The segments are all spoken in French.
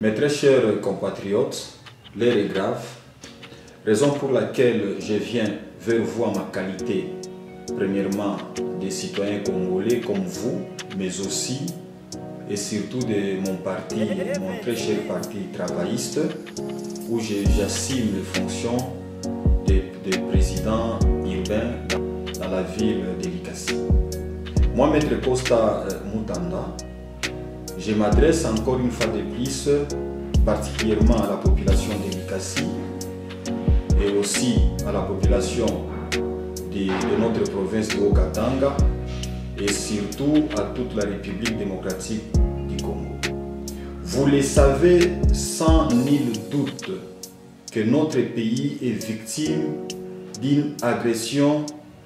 Mes très chers compatriotes, l'heure est grave, raison pour laquelle je viens vers vous en ma qualité, premièrement des citoyens congolais comme vous, mais aussi et surtout de mon parti, mon très cher parti travailliste, où j'assume les fonctions de président urbain dans la ville de Likasi. Moi, Maître Costa Mutanda, je m'adresse encore une fois de plus, particulièrement à la population de Likasi et aussi à la population de notre province de Haut-Katanga et surtout à toute la République démocratique du Congo. Vous le savez sans nul doute que notre pays est victime d'une agression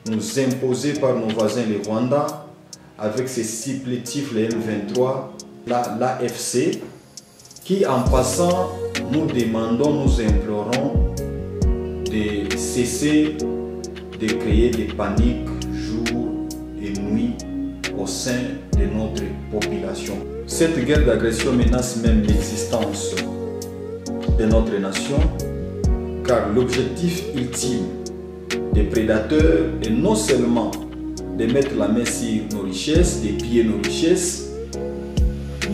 nous imposée par nos voisins les Rwandais avec ses supplétifs les M23, l'AFC, qui en passant nous demandons, nous implorons de cesser de créer des paniques jour et nuit au sein de notre population. Cette guerre d'agression menace même l'existence de notre nation, car l'objectif ultime des prédateurs est non seulement de mettre la main sur nos richesses, de piller nos richesses,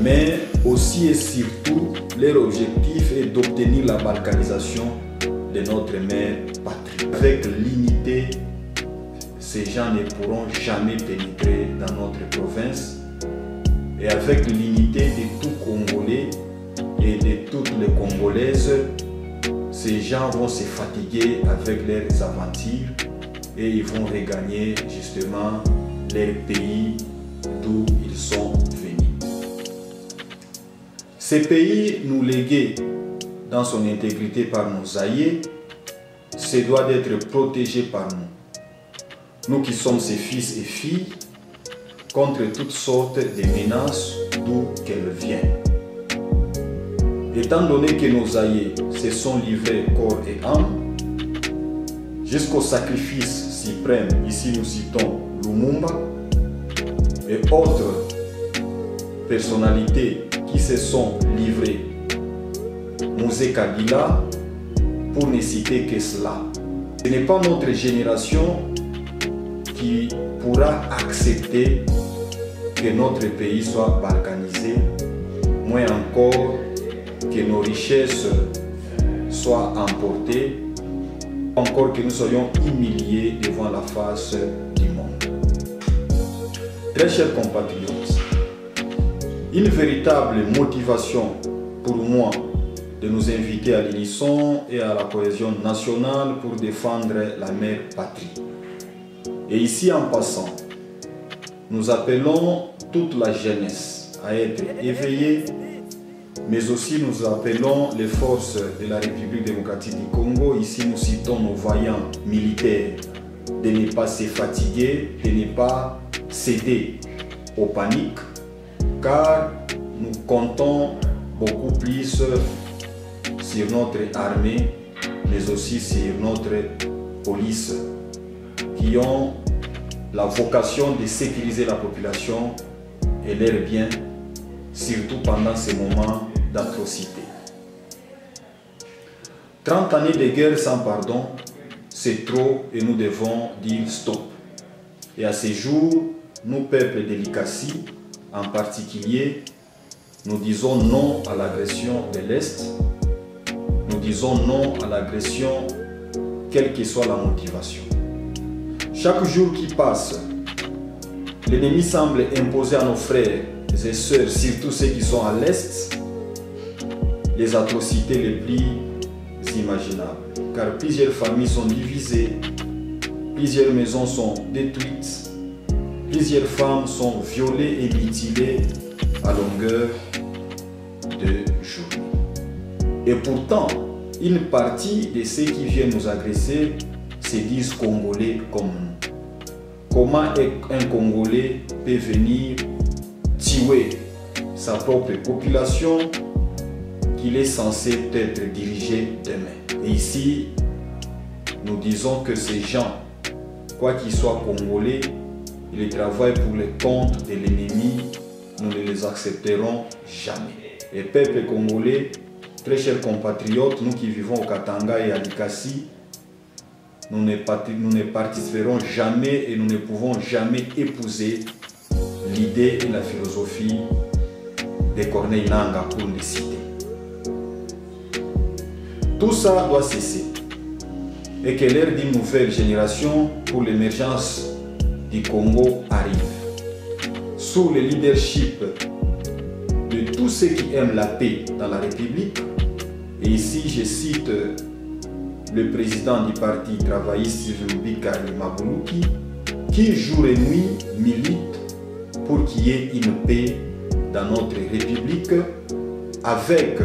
mais aussi et surtout leur objectif est d'obtenir la balkanisation de notre mère patrie. Avec l'unité, ces gens ne pourront jamais pénétrer dans notre province. Et avec l'unité de tout Congolais et de toutes les Congolaises, ces gens vont se fatiguer avec leurs aventures et ils vont regagner justement leur pays d'où ils sont venus. Ces pays nous légués dans son intégrité par nos aïeux, se doit d'être protégé par nous. Nous qui sommes ses fils et filles, contre toutes sortes de menaces d'où qu'elles viennent. Étant donné que nos aïeux se sont livrés corps et âme, jusqu'au sacrifice suprême, ici nous citons Lumumba, et autres personnalités qui se sont livrées, Mosé Kabila, pour ne citer que cela. Ce n'est pas notre génération qui pourra accepter que notre pays soit balkanisé, moins encore que nos richesses soient emportées, encore que nous soyons humiliés devant la face du monde. Très chers compatriotes, une véritable motivation pour moi de nous inviter à l'unisson et à la cohésion nationale pour défendre la mère patrie. Et ici en passant, nous appelons toute la jeunesse à être éveillée, mais aussi nous appelons les forces de la République démocratique du Congo, ici nous citons nos vaillants militaires, de ne pas se fatiguer, de ne pas céder aux paniques, car nous comptons beaucoup plus sur notre armée, mais aussi sur notre police, qui ont la vocation de sécuriser la population et leurs biens, surtout pendant ces moments d'atrocité. 30 années de guerre sans pardon, c'est trop et nous devons dire stop. Et à ce jour, nous, peuple de Likasi, en particulier, nous disons non à l'agression de l'Est. Nous disons non à l'agression, quelle que soit la motivation. Chaque jour qui passe, l'ennemi semble imposer à nos frères et sœurs, surtout ceux qui sont à l'Est, les atrocités les plus imaginables. Car plusieurs familles sont divisées, plusieurs maisons sont détruites, plusieurs femmes sont violées et mutilées à longueur de journée. Et pourtant, une partie de ceux qui viennent nous agresser se disent Congolais comme nous. Comment un Congolais peut venir tuer sa propre population qu'il est censé être dirigé demain? Et ici, nous disons que ces gens, quoi qu'ils soient Congolais, ils travaillent pour le compte de l'ennemi, nous ne les accepterons jamais. Et peuple congolais, très chers compatriotes, nous qui vivons au Katanga et à Likasi, nous ne participerons jamais et nous ne pouvons jamais épouser l'idée et la philosophie de Corneille Nangaa, pour les citer. Tout ça doit cesser et que l'ère d'une nouvelle génération pour l'émergence du Congo arrive. Sous le leadership de tous ceux qui aiment la paix dans la République, et ici je cite le président du parti travailliste Bikari Mabuluki, qui jour et nuit milite pour qu'il y ait une paix dans notre République, avec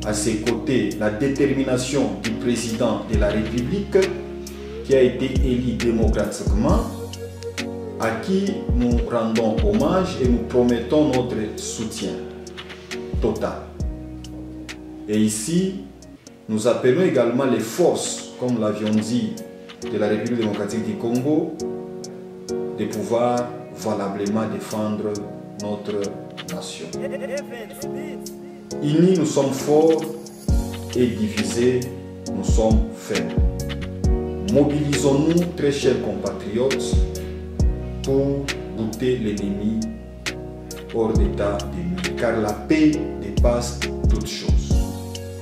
à ses côtés la détermination du président de la République qui a été élu démocratiquement, à qui nous rendons hommage et nous promettons notre soutien total. Et ici, nous appelons également les forces, comme l'avions dit, de la République démocratique du Congo, de pouvoir valablement défendre notre nation. Unis, nous sommes forts et divisés, nous sommes faibles. Mobilisons-nous, très chers compatriotes, pour bouter l'ennemi hors d'état de nuire, car la paix dépasse toutes choses.